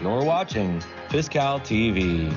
You're watching CalTv.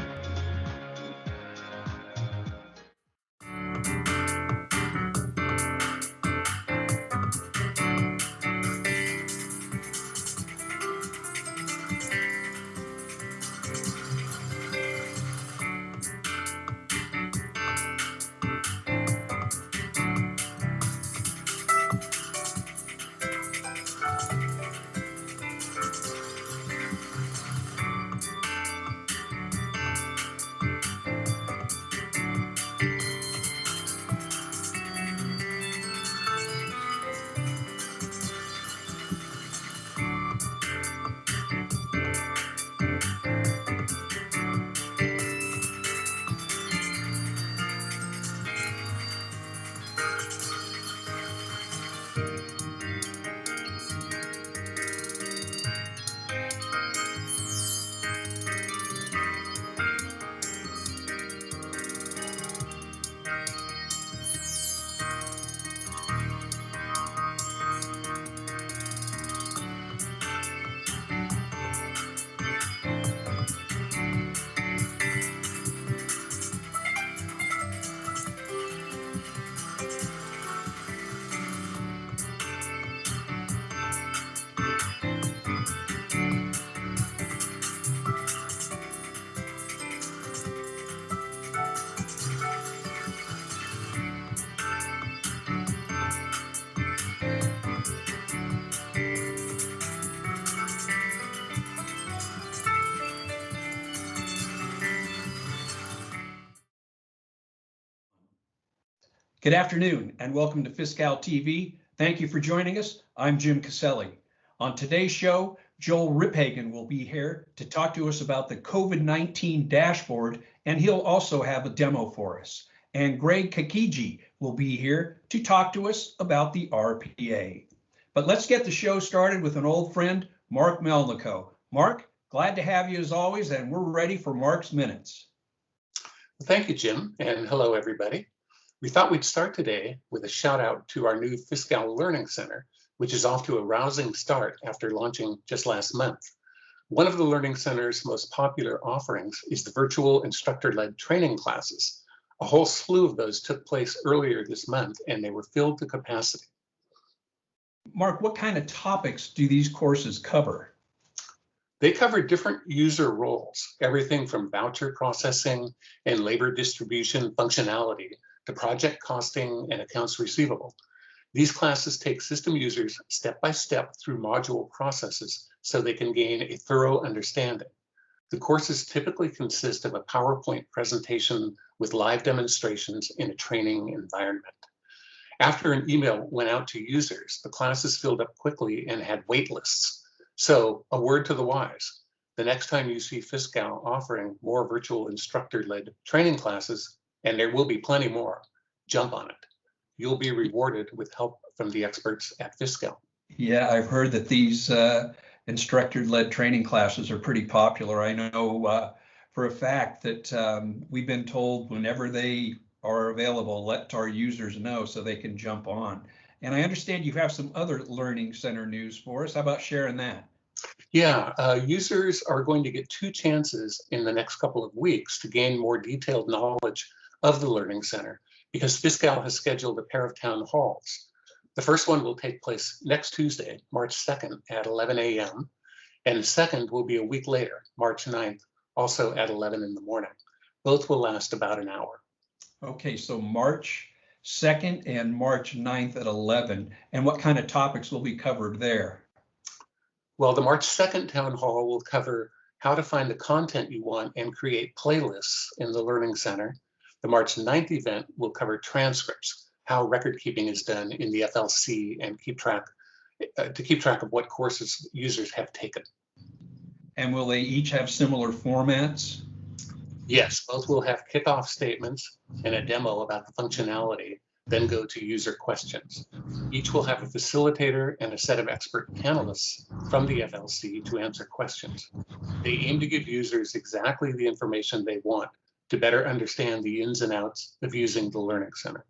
Good afternoon and welcome to CalTv. Thank you for joining us. I'm Jim Caselli. On today's show, Joel Riphagen will be here to talk to us about the COVID-19 Dashboard, and he'll also have a demo for us. And Greg Kakigi will be here to talk to us about the RPA. But let's get the show started with an old friend, Mark Melnico. Mark, glad to have you as always, and we're ready for Mark's Minutes. Thank you, Jim, and hello, everybody. We thought we'd start today with a shout out to our new Fiscal Learning Center, which is off to a rousing start after launching just last month. One of the Learning Center's most popular offerings is the virtual instructor-led training classes. A whole slew of those took place earlier this month, and they were filled to capacity. Mark, what kind of topics do these courses cover? They cover different user roles, everything from voucher processing and labor distribution functionality to project costing and accounts receivable. These classes take system users step by step through module processes so they can gain a thorough understanding. The courses typically consist of a PowerPoint presentation with live demonstrations in a training environment. After an email went out to users, the classes filled up quickly and had wait lists. So a word to the wise, the next time you see Fiscal offering more virtual instructor-led training classes, and there will be plenty more, jump on it. You'll be rewarded with help from the experts at Fiscal. Yeah, I've heard that these instructor-led training classes are pretty popular. I know for a fact that we've been told whenever they are available, let our users know so they can jump on. And I understand you have some other Learning Center news for us. How about sharing that? Yeah, users are going to get 2 chances in the next couple of weeks to gain more detailed knowledge of the Learning Center, because Fiscal has scheduled a pair of town halls. The first one will take place next Tuesday, March 2nd at 11 a.m. And the second will be a week later, March 9th, also at 11 in the morning. Both will last about an hour. Okay, so March 2nd and March 9th at 11. And what kind of topics will be covered there? Well, the March 2nd town hall will cover how to find the content you want and create playlists in the Learning Center. The March 9th event will cover transcripts, how record keeping is done in the FLC, and keep track of what courses users have taken. And will they each have similar formats? Yes, both will have kickoff statements and a demo about the functionality, then go to user questions. Each will have a facilitator and a set of expert panelists from the FLC to answer questions. They aim to give users exactly the information they want to better understand the ins and outs of using the Learning Center.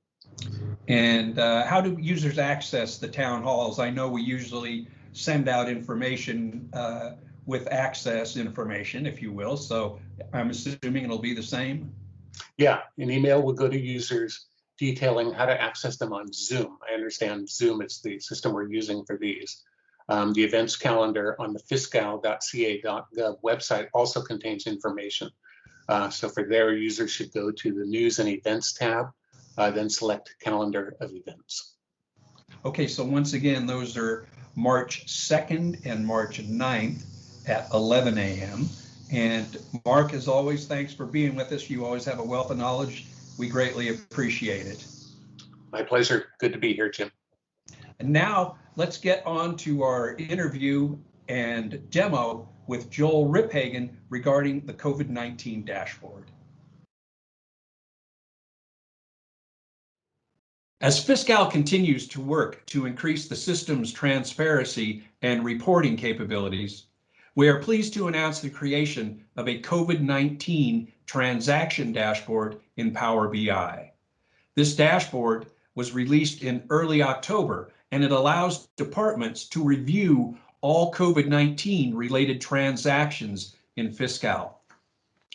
And how do users access the town halls? I know we usually send out information with access information, if you will. So I'm assuming it'll be the same. Yeah, an email will go to users detailing how to access them on Zoom. I understand Zoom is the system we're using for these. The events calendar on the fiscal.ca.gov website also contains information. So for there, users should go to the News and Events tab, then select Calendar of Events. Okay, so once again, those are March 2nd and March 9th at 11 a.m. And Mark, as always, thanks for being with us. You always have a wealth of knowledge. We greatly appreciate it. My pleasure. Good to be here, Jim. And now let's get on to our interview and demo with Joel Riphagen regarding the COVID-19 dashboard. As Fiscal continues to work to increase the system's transparency and reporting capabilities, we are pleased to announce the creation of a COVID-19 transaction dashboard in Power BI. This dashboard was released in early October, and it allows departments to review all COVID-19 related transactions in Fiscal.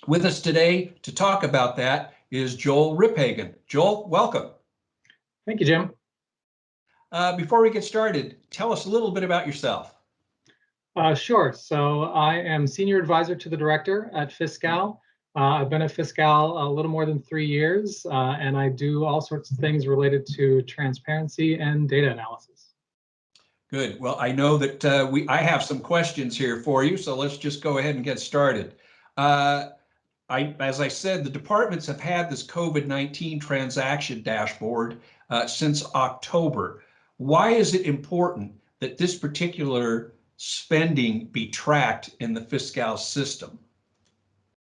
With us today to talk about that is Joel Riphagen. Joel, welcome. Thank you, Jim. Before we get started, tell us a little bit about yourself. Sure. So I am Senior Advisor to the Director at Fiscal. I've been at Fiscal a little more than 3 years, and I do all sorts of things related to transparency and data analysis. Good. Well, I know that I have some questions here for you, so let's just go ahead and get started. As I said, the departments have had this COVID-19 transaction dashboard since October. Why is it important that this particular spending be tracked in the Fiscal system?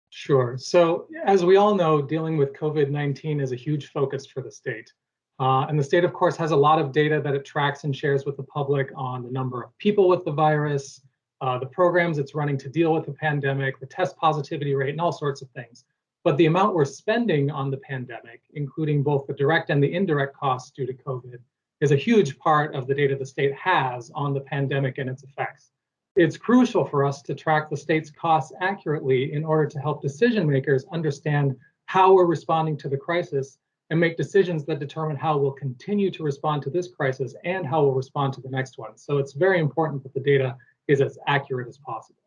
Sure. So as we all know, dealing with COVID-19 is a huge focus for the state. And the state, of course, has a lot of data that it tracks and shares with the public on the number of people with the virus, the programs it's running to deal with the pandemic, the test positivity rate, and all sorts of things. But the amount we're spending on the pandemic, including both the direct and the indirect costs due to COVID, is a huge part of the data the state has on the pandemic and its effects. It's crucial for us to track the state's costs accurately in order to help decision makers understand how we're responding to the crisis and make decisions that determine how we'll continue to respond to this crisis and how we'll respond to the next one. So it's very important that the data is as accurate as possible.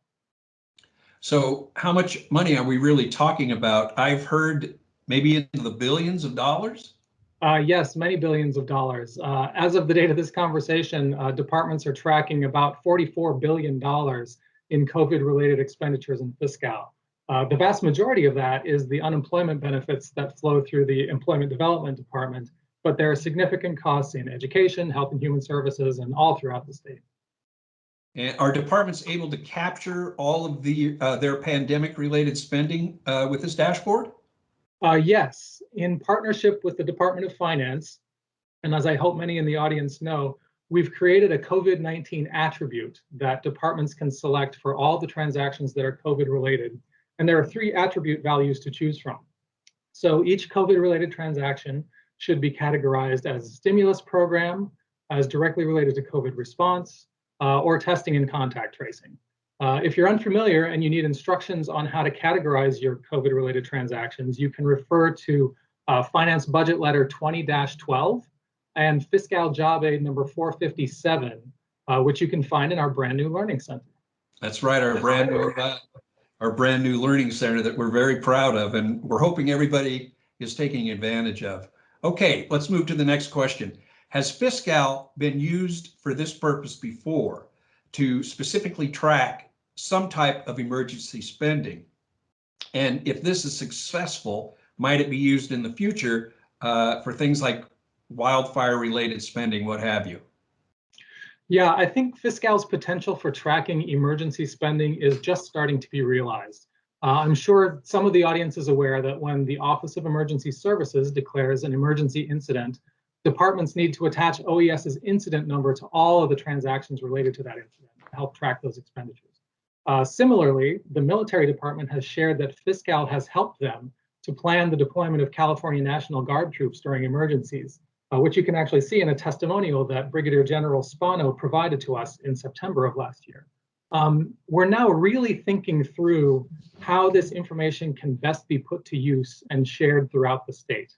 So how much money are we really talking about? I've heard maybe into the billions of dollars? Yes, many billions of dollars. As of the date of this conversation, departments are tracking about $44 billion in COVID-related expenditures in Fiscal. The vast majority of that is the unemployment benefits that flow through the Employment Development Department, but there are significant costs in education, health and human services, and all throughout the state. And are departments able to capture all of their pandemic-related spending with this dashboard? Yes, in partnership with the Department of Finance, and as I hope many in the audience know, we've created a COVID-19 attribute that departments can select for all the transactions that are COVID-related. And there are 3 attribute values to choose from. So each COVID-related transaction should be categorized as a stimulus program, as directly related to COVID response, or testing and contact tracing. If you're unfamiliar and you need instructions on how to categorize your COVID-related transactions, you can refer to Finance Budget Letter 20-12 and Fiscal Job Aid number 457, which you can find in our brand new Learning Center. That's right, our brand new Learning Center that we're very proud of, and we're hoping everybody is taking advantage of. Okay, let's move to the next question. Has Fiscal been used for this purpose before, to specifically track some type of emergency spending? And if this is successful, might it be used in the future for things like wildfire related spending, what have you? Yeah, I think Fiscal's potential for tracking emergency spending is just starting to be realized. I'm sure some of the audience is aware that when the Office of Emergency Services declares an emergency incident, departments need to attach OES's incident number to all of the transactions related to that incident to help track those expenditures. Similarly, the military department has shared that Fiscal has helped them to plan the deployment of California National Guard troops during emergencies, which you can actually see in a testimonial that Brigadier General Spano provided to us in September of last year. we're now really thinking through how this information can best be put to use and shared throughout the state.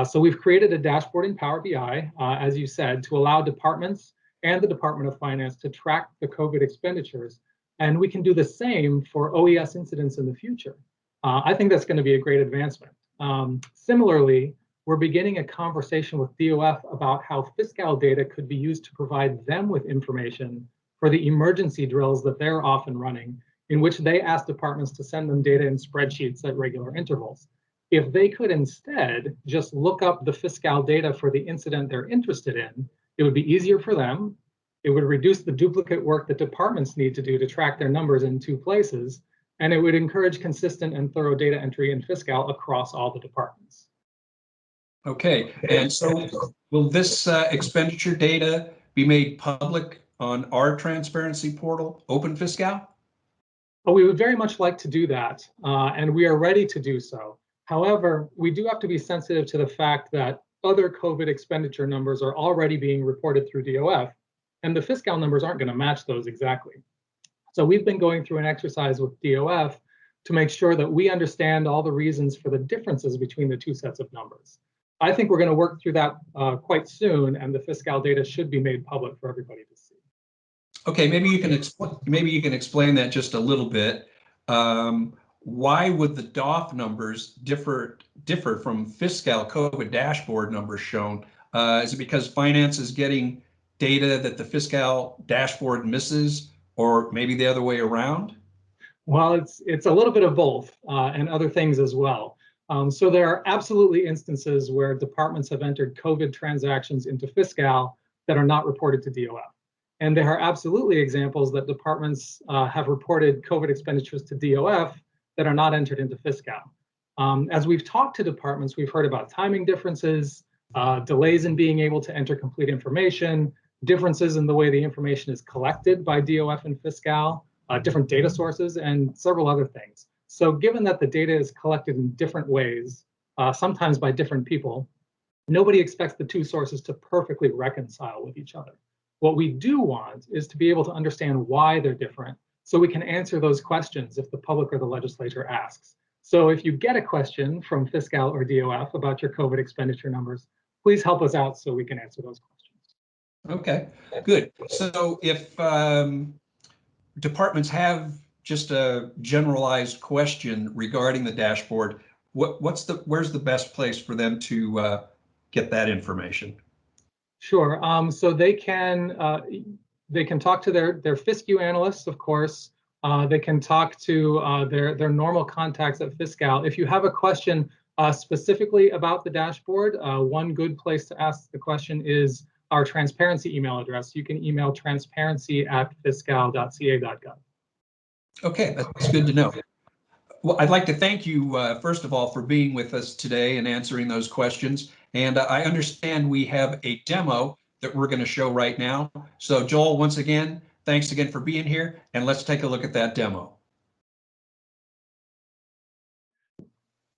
So we've created a dashboard in Power BI, as you said, to allow departments and the Department of Finance to track the COVID expenditures. And we can do the same for OES incidents in the future. I think that's going to be a great advancement. Similarly, we're beginning a conversation with DOF about how fiscal data could be used to provide them with information for the emergency drills that they're often running, in which they ask departments to send them data in spreadsheets at regular intervals. If they could instead just look up the fiscal data for the incident they're interested in, it would be easier for them. It would reduce the duplicate work that departments need to do to track their numbers in two places, and it would encourage consistent and thorough data entry in fiscal across all the departments. Okay, and so will this expenditure data be made public on our transparency portal, Open Fiscal? Well, we would very much like to do that, and we are ready to do so. However, we do have to be sensitive to the fact that other COVID expenditure numbers are already being reported through DOF, and the fiscal numbers aren't going to match those exactly. So we've been going through an exercise with DOF to make sure that we understand all the reasons for the differences between the two sets of numbers. I think we're going to work through that quite soon, and the fiscal data should be made public for everybody to see. Okay, maybe you can explain that just a little bit. Why would the DOF numbers differ from fiscal COVID dashboard numbers shown? Is it because finance is getting data that the fiscal dashboard misses, or maybe the other way around? Well, it's a little bit of both and other things as well. So there are absolutely instances where departments have entered COVID transactions into fiscal that are not reported to DOF. And there are absolutely examples that departments have reported COVID expenditures to DOF that are not entered into fiscal. As we've talked to departments, we've heard about timing differences, delays in being able to enter complete information, differences in the way the information is collected by DOF and fiscal, different data sources, and several other things. So given that the data is collected in different ways, sometimes by different people, nobody expects the two sources to perfectly reconcile with each other. What we do want is to be able to understand why they're different, so we can answer those questions if the public or the legislature asks. So if you get a question from fiscal or DOF about your COVID expenditure numbers, please help us out so we can answer those questions. Okay, good. So if departments have just a generalized question regarding the dashboard, where's the best place for them to get that information? Sure. So they can talk to their FISCU analysts, of course. They can talk to their normal contacts at fiscal. If you have a question specifically about the dashboard, one good place to ask the question is our transparency email address. You can email transparency@fiscal.ca.gov. Okay, that's good to know. Well, I'd like to thank you, first of all, for being with us today and answering those questions. And I understand we have a demo that we're going to show right now. So Joel, once again, thanks again for being here, and let's take a look at that demo.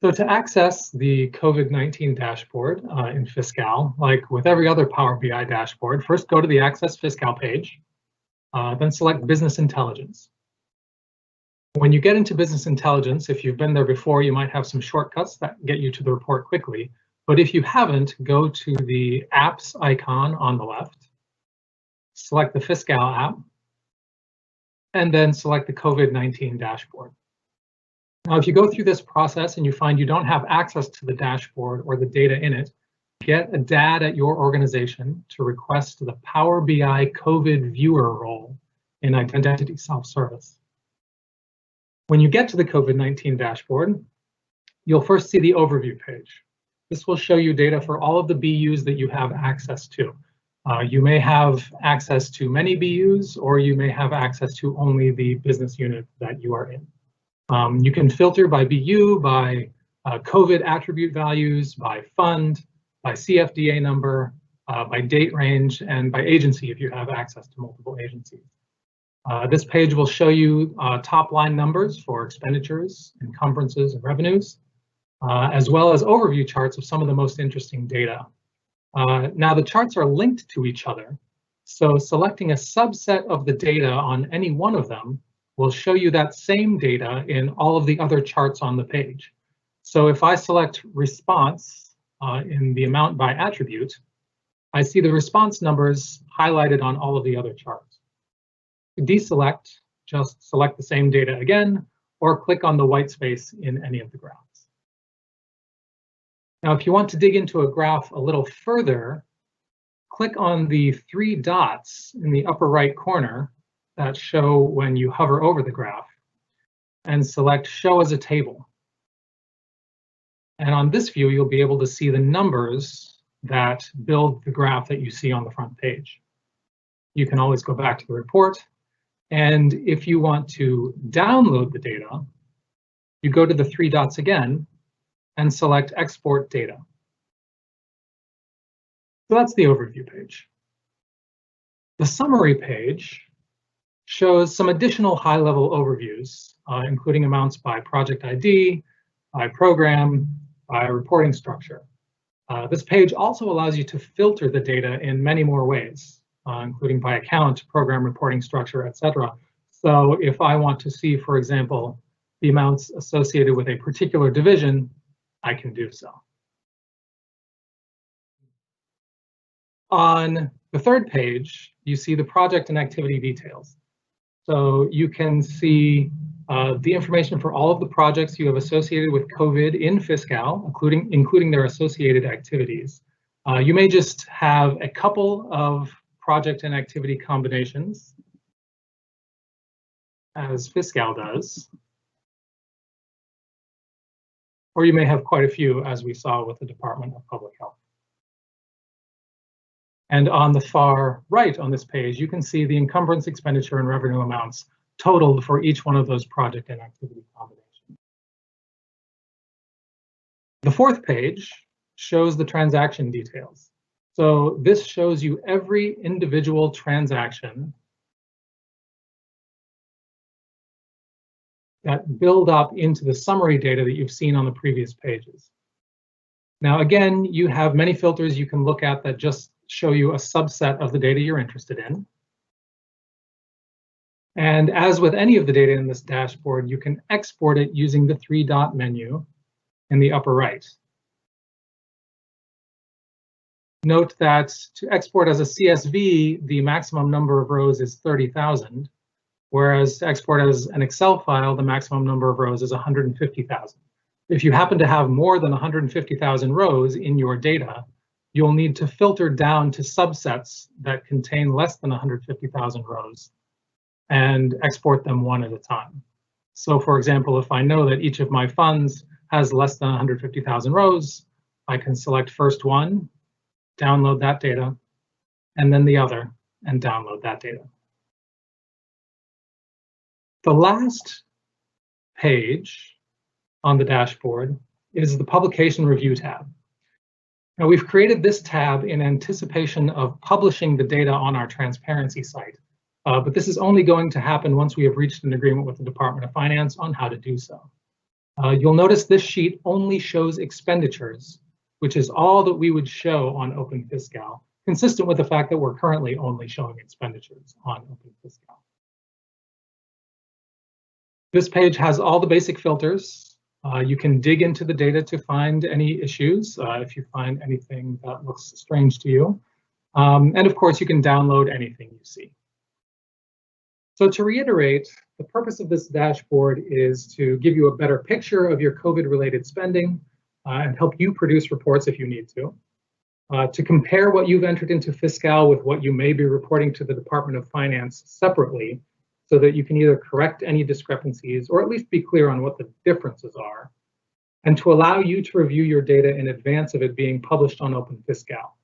So to access the COVID-19 dashboard in Fiscal, like with every other Power BI dashboard, first go to the Access Fiscal page, then select Business Intelligence. When you get into Business Intelligence, if you've been there before, you might have some shortcuts that get you to the report quickly. But if you haven't, go to the Apps icon on the left, select the Fiscal app, and then select the COVID-19 dashboard. Now, if you go through this process and you find you don't have access to the dashboard or the data in it, get a DAD at your organization to request the Power BI COVID viewer role in Identity Self-Service. When you get to the COVID-19 dashboard, you'll first see the overview page. This will show you data for all of the BUs that you have access to. You may have access to many BUs, or you may have access to only the business unit that you are in. You can filter by BU, by COVID attribute values, by fund, by CFDA number, by date range, and by agency if you have access to multiple agencies. This page will show you top line numbers for expenditures, encumbrances, and revenues, as well as overview charts of some of the most interesting data. Now the charts are linked to each other, So selecting a subset of the data on any one of them will show you that same data in all of the other charts on the page. So if I select response in the amount by attribute, I see the response numbers highlighted on all of the other charts. To deselect, just select the same data again, or click on the white space in any of the graphs. Now, if you want to dig into a graph a little further, click on the 3 dots in the upper right corner that show when you hover over the graph, and select Show as a Table. And on this view, you'll be able to see the numbers that build the graph that you see on the front page. You can always go back to the report, and if you want to download the data, you go to the 3 dots again and select Export Data. So that's the overview page. The summary page shows some additional high-level overviews, including amounts by project ID, by program, by reporting structure. This page also allows you to filter the data in many more ways, including by account, program reporting structure, etc. So if I want to see, for example, the amounts associated with a particular division, I can do so. On the third page, you see the project and activity details. So you can see the information for all of the projects you have associated with COVID in Fiscal, including their associated activities. You may just have a couple of project and activity combinations, as Fiscal does, or you may have quite a few, as we saw with the Department of Public Health. And on the far right on this page, you can see the encumbrance, expenditure, and revenue amounts totaled for each one of those project and activity combinations. The fourth page shows the transaction details. So this shows you every individual transaction that build up into the summary data that you've seen on the previous pages. Now, again, you have many filters you can look at that just show you a subset of the data you're interested in. And as with any of the data in this dashboard, you can export it using the 3-dot menu in the upper right. Note that to export as a CSV, the maximum number of rows is 30,000, whereas to export as an Excel file, the maximum number of rows is 150,000. If you happen to have more than 150,000 rows in your data, you'll need to filter down to subsets that contain less than 150,000 rows and export them one at a time. So for example, if I know that each of my funds has less than 150,000 rows, I can select first one, download that data, and then the other, and download that data. The last page on the dashboard is the Publication Review tab. Now, we've created this tab in anticipation of publishing the data on our transparency site, but this is only going to happen once we have reached an agreement with the Department of Finance on how to do so. You'll notice this sheet only shows expenditures, which is all that we would show on Open Fiscal, consistent with the fact that we're currently only showing expenditures on Open Fiscal. This page has all the basic filters. You can dig into the data to find any issues if you find anything that looks strange to you. And of course, you can download anything you see. So to reiterate, the purpose of this dashboard is to give you a better picture of your COVID-related spending and help you produce reports if you need to compare what you've entered into Fiscal with what you may be reporting to the Department of Finance separately, so that you can either correct any discrepancies or at least be clear on what the differences are, and to allow you to review your data in advance of it being published on Open Fiscal.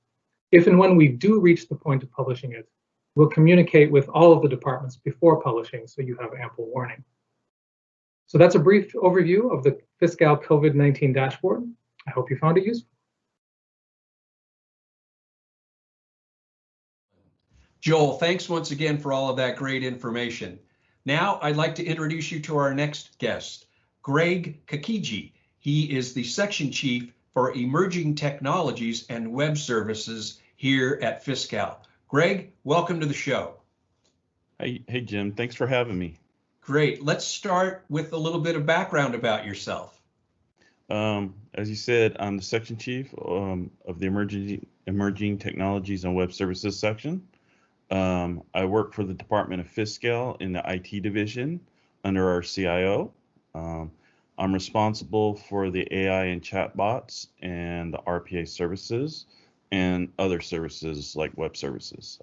If and when we do reach the point of publishing it, we'll communicate with all of the departments before publishing so you have ample warning. So that's a brief overview of the Fiscal COVID-19 Dashboard. I hope you found it useful. Joel, thanks once again for all of that great information. Now I'd like to introduce you to our next guest, Greg Kakigi. He is the Section Chief for Emerging Technologies and Web Services here at Fiscal. Greg, welcome to the show. Hey, Jim, thanks for having me. Great. Let's start with a little bit of background about yourself. As you said, I'm the section chief of the Emerging Technologies and Web Services section. I work for the Department of Fiscal in the IT division under our CIO. I'm responsible for the AI and chatbots and the RPA services and other services like web services.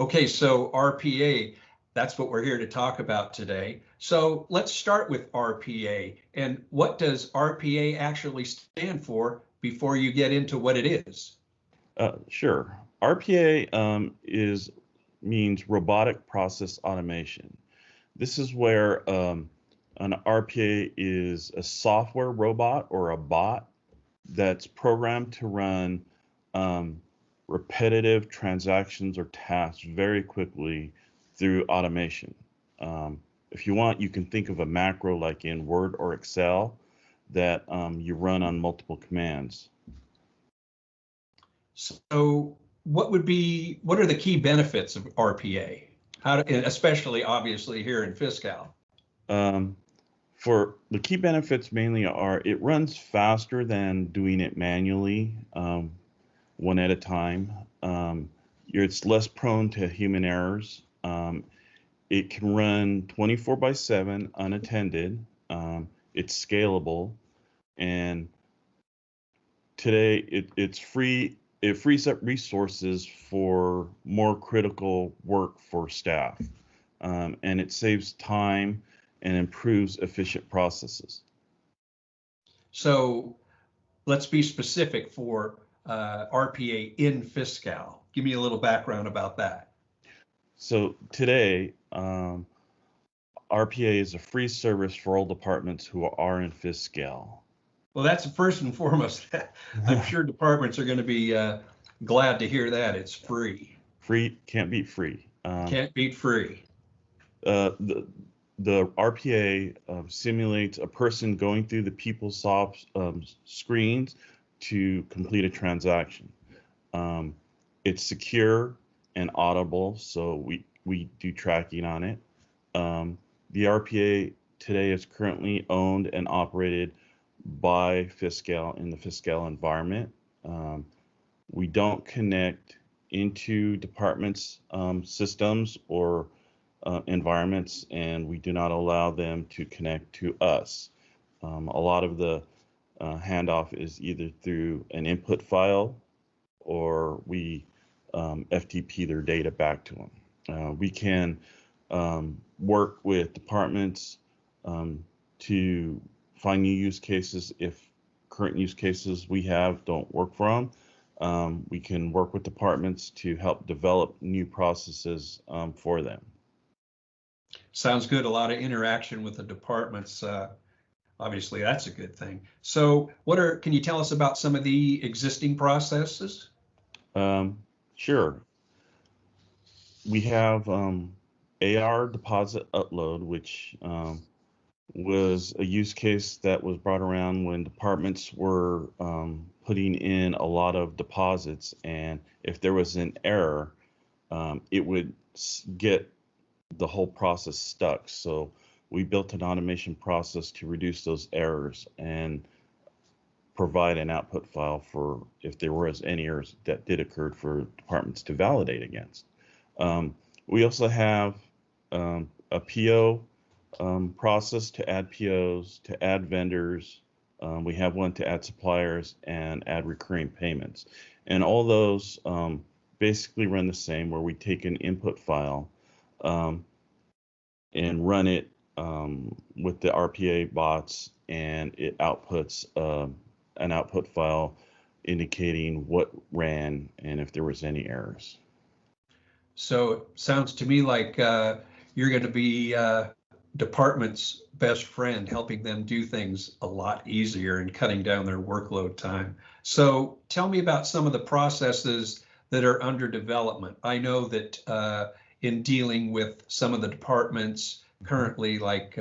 Okay, so RPA, that's what we're here to talk about today. So let's start with RPA. And what does RPA actually stand for before you get into what it is? Sure. RPA means robotic process automation. This is where an RPA is a software robot or a bot that's programmed to run repetitive transactions or tasks very quickly through automation. If you want, you can think of a macro like in Word or Excel that you run on multiple commands. So what are the key benefits of RPA? Especially obviously here in Fiscal? For the key benefits mainly are it runs faster than doing it manually, one at a time. It's less prone to human errors. It can run 24/7 unattended. It's scalable, and today it's free. It frees up resources for more critical work for staff, and it saves time and improves efficient processes. So let's be specific for RPA in Fiscal. Give me a little background about that. So today, RPA is a free service for all departments who are in Fiscal. Well, that's first and foremost. I'm sure departments are going to be glad to hear that it's free. Free can't beat free. Can't beat free. The RPA simulates a person going through the PeopleSoft screens to complete a transaction. It's secure and audible, so we do tracking on it. The RPA today is currently owned and operated by Fiscal in the Fiscal environment. We don't connect into departments' systems or environments, and we do not allow them to connect to us. A lot of the handoff is either through an input file or we FTP their data back to them. We can work with departments to find new use cases if current use cases we have don't work for them. We can work with departments to help develop new processes for them. Sounds good. A lot of interaction with the departments. Obviously, that's a good thing. So can you tell us about some of the existing processes? Sure. We have AR deposit upload, which was a use case that was brought around when departments were putting in a lot of deposits, and if there was an error, it would get the whole process stuck. So we built an automation process to reduce those errors and provide an output file for if there was any errors that did occur for departments to validate against. We also have a PO process to add POs, to add vendors. We have one to add suppliers and add recurring payments. And all those basically run the same, where we take an input file and run it with the RPA bots, and it outputs an output file indicating what ran and if there was any errors. So it sounds to me like you're going to be department's best friend, helping them do things a lot easier and cutting down their workload time. So tell me about some of the processes that are under development. I know that in dealing with some of the departments currently, like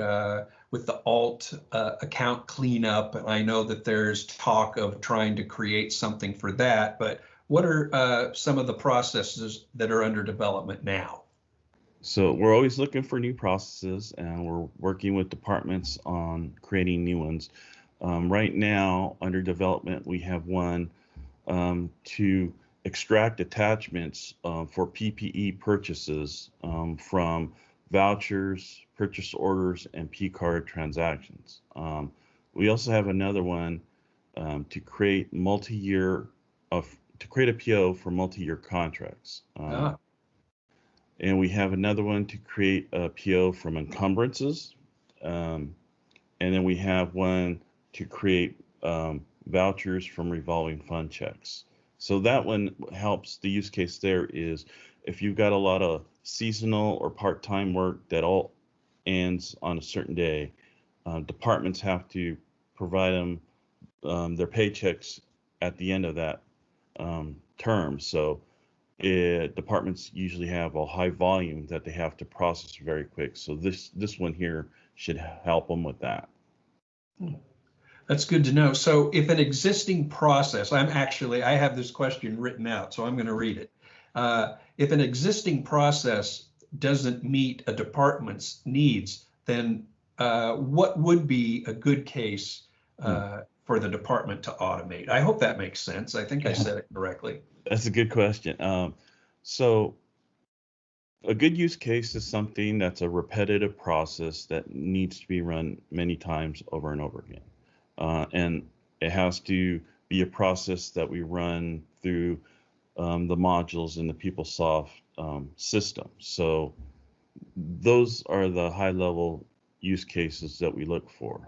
with the alt account cleanup, I know that there's talk of trying to create something for that, but What are some of the processes that are under development now? So we're always looking for new processes, and we're working with departments on creating new ones. Right now, under development, we have one to extract attachments for PPE purchases from vouchers, purchase orders, and P-card transactions. We also have another one to create to create a PO for multi-year contracts. And we have another one to create a PO from encumbrances. And then we have one to create vouchers from revolving fund checks. So that one helps. The use case there is if you've got a lot of seasonal or part-time work that all ends on a certain day, departments have to provide them their paychecks at the end of that term. So departments usually have a high volume that they have to process very quick. So this one here should help them with that. That's good to know. So if an existing process, I have this question written out, so I'm going to read it. If an existing process doesn't meet a department's needs, then what would be a good case for the department to automate? I hope that makes sense. I think I said it correctly. That's a good question. So a good use case is something that's a repetitive process that needs to be run many times over and over again. And it has to be a process that we run through the modules in the PeopleSoft system. So those are the high-level use cases that we look for.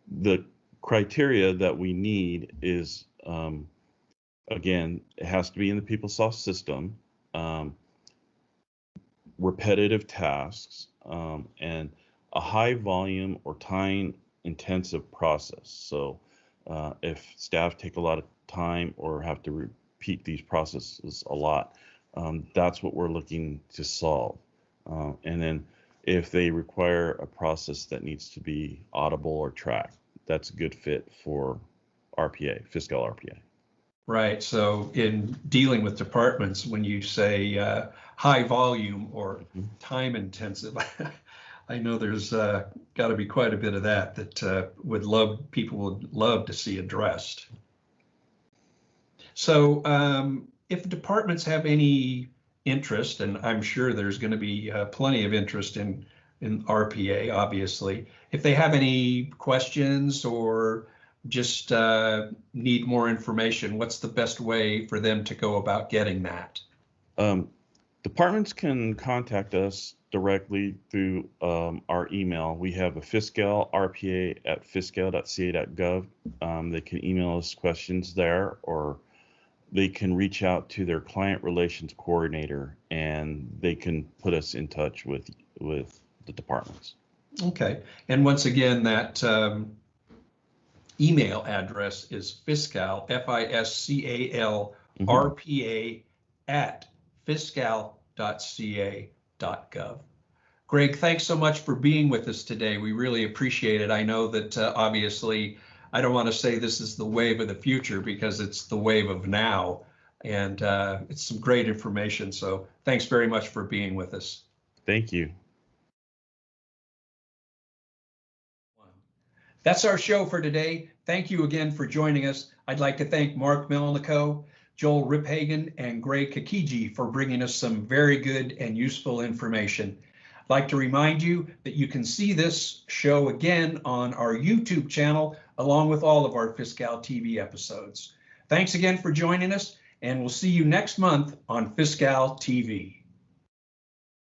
The criteria that we need is, again, it has to be in the PeopleSoft system, repetitive tasks, and a high volume or time intensive process. So if staff take a lot of time or have to repeat these processes a lot, that's what we're looking to solve. And then if they require a process that needs to be audible or tracked, that's a good fit for RPA, Fiscal RPA. Right. So in dealing with departments, when you say high volume or time intensive, I know there's got to be quite a bit of that people would love to see addressed. So if departments have any interest, and I'm sure there's going to be plenty of interest in RPA, obviously, if they have any questions or just need more information, what's the best way for them to go about getting that? Departments can contact us directly through our email. We have a fiscal RPA at fiscal.ca.gov. They can email us questions there, or they can reach out to their client relations coordinator, and they can put us in touch with the departments. Okay. And once again, that email address is fiscal, FISCAL, RPA at fiscal.ca.gov. Greg, thanks so much for being with us today. We really appreciate it. I know that obviously, I don't want to say this is the wave of the future because it's the wave of now, and it's some great information. So thanks very much for being with us. Thank you. That's our show for today. Thank you again for joining us. I'd like to thank Mark Melnico, Joel Riphagen, and Greg Kakigi for bringing us some very good and useful information. I'd like to remind you that you can see this show again on our YouTube channel, along with all of our Fiscal TV episodes. Thanks again for joining us, and we'll see you next month on Fiscal TV.